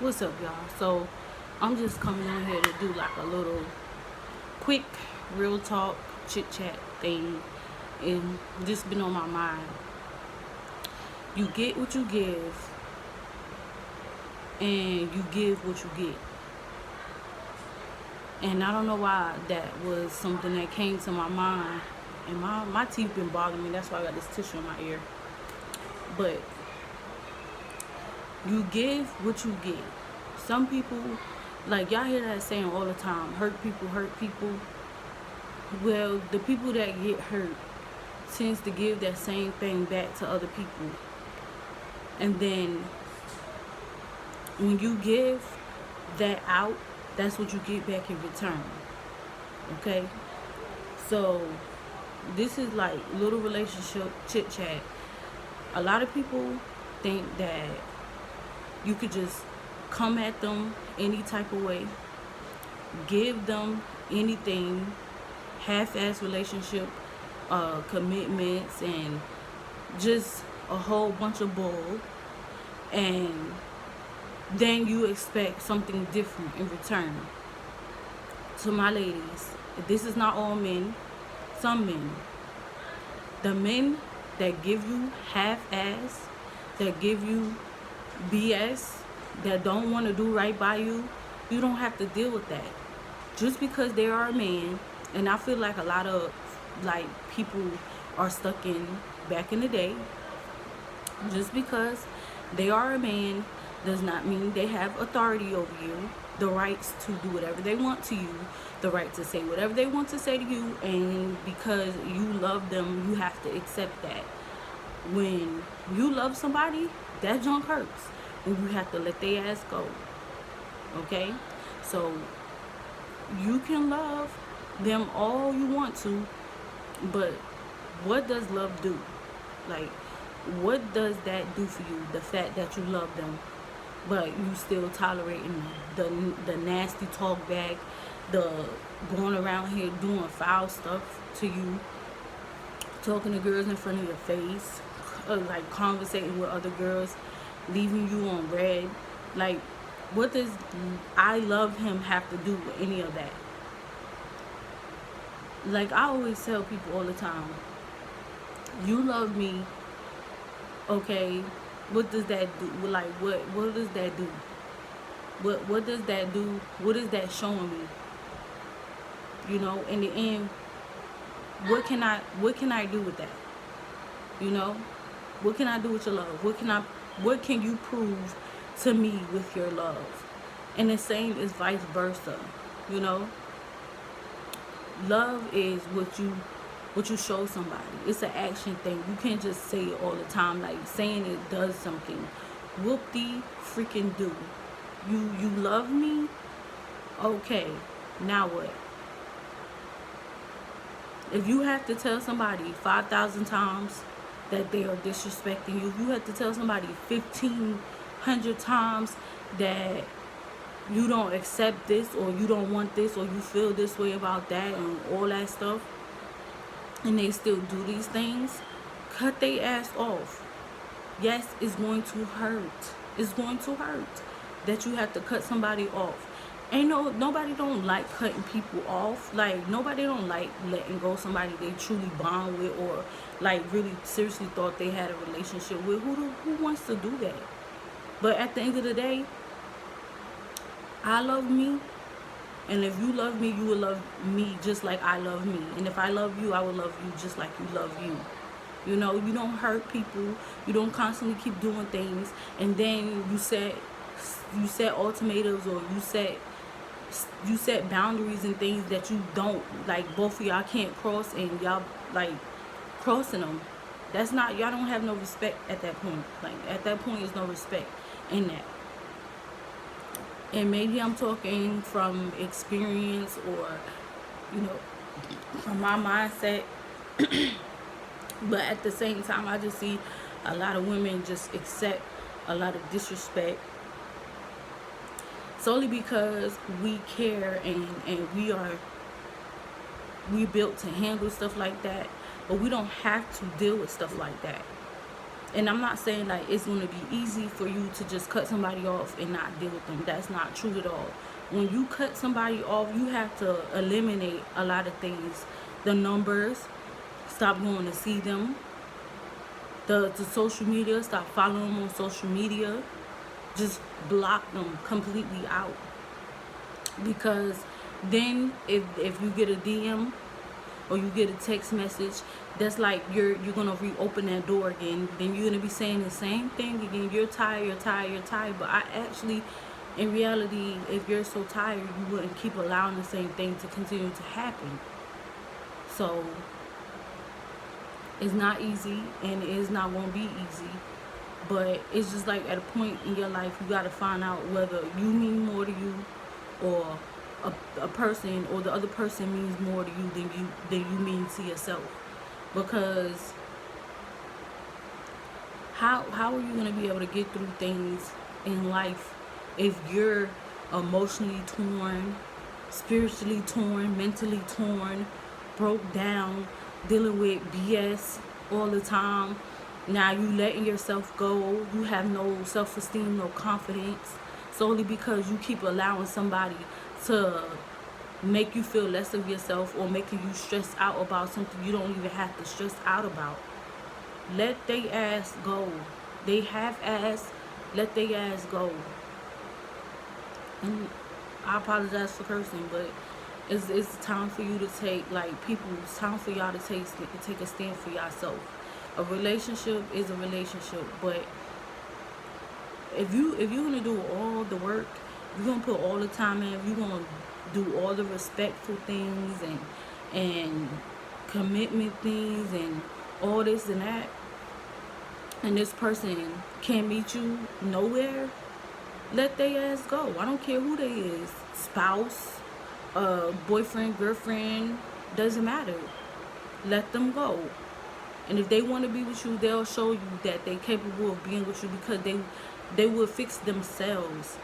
What's up, y'all? So I'm just coming on here to do like a little quick real talk chit chat thing, and just been on my mind. You get what you give, and you give what you get. And I don't know why that was something that came to my mind. And my teeth been bothering me. That's why I got this tissue in my ear. But you give what you get. Some people, like y'all hear that saying all the time, hurt people hurt people. Well, the people that get hurt tends to give that same thing back to other people. And then when you give that out, that's what you get back in return. Okay? So this is like little relationship chit chat. A lot of people think that you could just come at them any type of way, give them anything, half-ass relationship commitments, and just a whole bunch of bull, and then you expect something different in return. To my ladies, this is not all men, some men. The men that give you half-ass, that give you BS, that don't want to do right by you, you don't have to deal with that. Just because they are a man, and I feel like a lot of like people are stuck in back in the day. Just because they are a man does not mean they have authority over you, the rights to do whatever they want to you, the right to say whatever they want to say to you, and because you love them, you have to accept that. When you love somebody, that junk hurts, and you have to let their ass go. Okay? So you can love them all you want to, but what does love do? Like, what does that do for you? The fact that you love them, but you still tolerating the nasty talk back, the going around here doing foul stuff to you, talking to girls in front of your face, like conversating with other girls, leaving you on red. Like, what does I love him have to do with any of that? Like I always tell people all the time, you love me, okay? What does that do? Like, what does that do? What does that do? What is that showing me? You know, in the end, what can I do with that? You know, what can I do with your love? What can you prove to me with your love? And the same is vice versa. You know, love is what you show somebody. It's an action thing. You can't just say it all the time. Like saying it does something. Whoop-de freaking do. You love me? Okay. Now what? If you have to tell somebody 5,000 times that they are disrespecting you, if you have to tell somebody 1,500 times that you don't accept this, or you don't want this, or you feel this way about that, and all that stuff, and they still do these things, cut their ass off. Yes, it's going to hurt. It's going to hurt that you have to cut somebody off. Nobody don't like cutting people off. Like, nobody don't like letting go somebody they truly bond with, or like really seriously thought they had a relationship with. Who wants to do that? But at the end of the day, I love me, and if you love me, you will love me just like I love me. And if I love you, I will love you just like you love you. You know, you don't hurt people. You don't constantly keep doing things, and then you set ultimatums, or you set boundaries and things that you don't like. Both of y'all can't cross, and y'all like crossing them. That's not, y'all don't have no respect at that point. Like, at that point, there's no respect in that. And maybe I'm talking from experience, or, you know, from my mindset. But at the same time, I just see a lot of women just accept a lot of disrespect solely because we care, and we built to handle stuff like that. But we don't have to deal with stuff like that. And I'm not saying like it's going to be easy for you to just cut somebody off and not deal with them. That's not true at all. When you cut somebody off, you have to eliminate a lot of things. The numbers, stop going to see them. The social media, stop following them on social media. Just block them completely out. Because then if you get a DM or you get a text message, that's like you're gonna reopen that door again. Then you're gonna be saying the same thing again. You're tired, you're tired, you're tired. But I actually, in reality, if you're so tired, you wouldn't keep allowing the same thing to continue to happen. So it's not easy, and it is not gonna be easy. But it's just like at a point in your life, you gotta find out whether you mean more to you, or a person or the other person means more to you than you mean to yourself. Because how are you going to be able to get through things in life if you're emotionally torn, spiritually torn, mentally torn, broke down, dealing with BS all the time? Now you letting yourself go, you have no self-esteem, no confidence, solely because you keep allowing somebody to make you feel less of yourself, or making you stress out about something you don't even have to stress out about. Let they ass go. They have ass. Let they ass go. And I apologize for cursing, but it's time for you to take, like, people, it's time for y'all to take a stand for yourself. A relationship is a relationship, but if you're gonna do all the work, you're gonna put all the time in, you're gonna do all the respectful things and commitment things and all this and that, and this person can't meet you nowhere, let they ass go. I don't care who they is. Spouse, boyfriend, girlfriend, doesn't matter. Let them go. And if they want to be with you, they'll show you that they're capable of being with you, because they will fix themselves.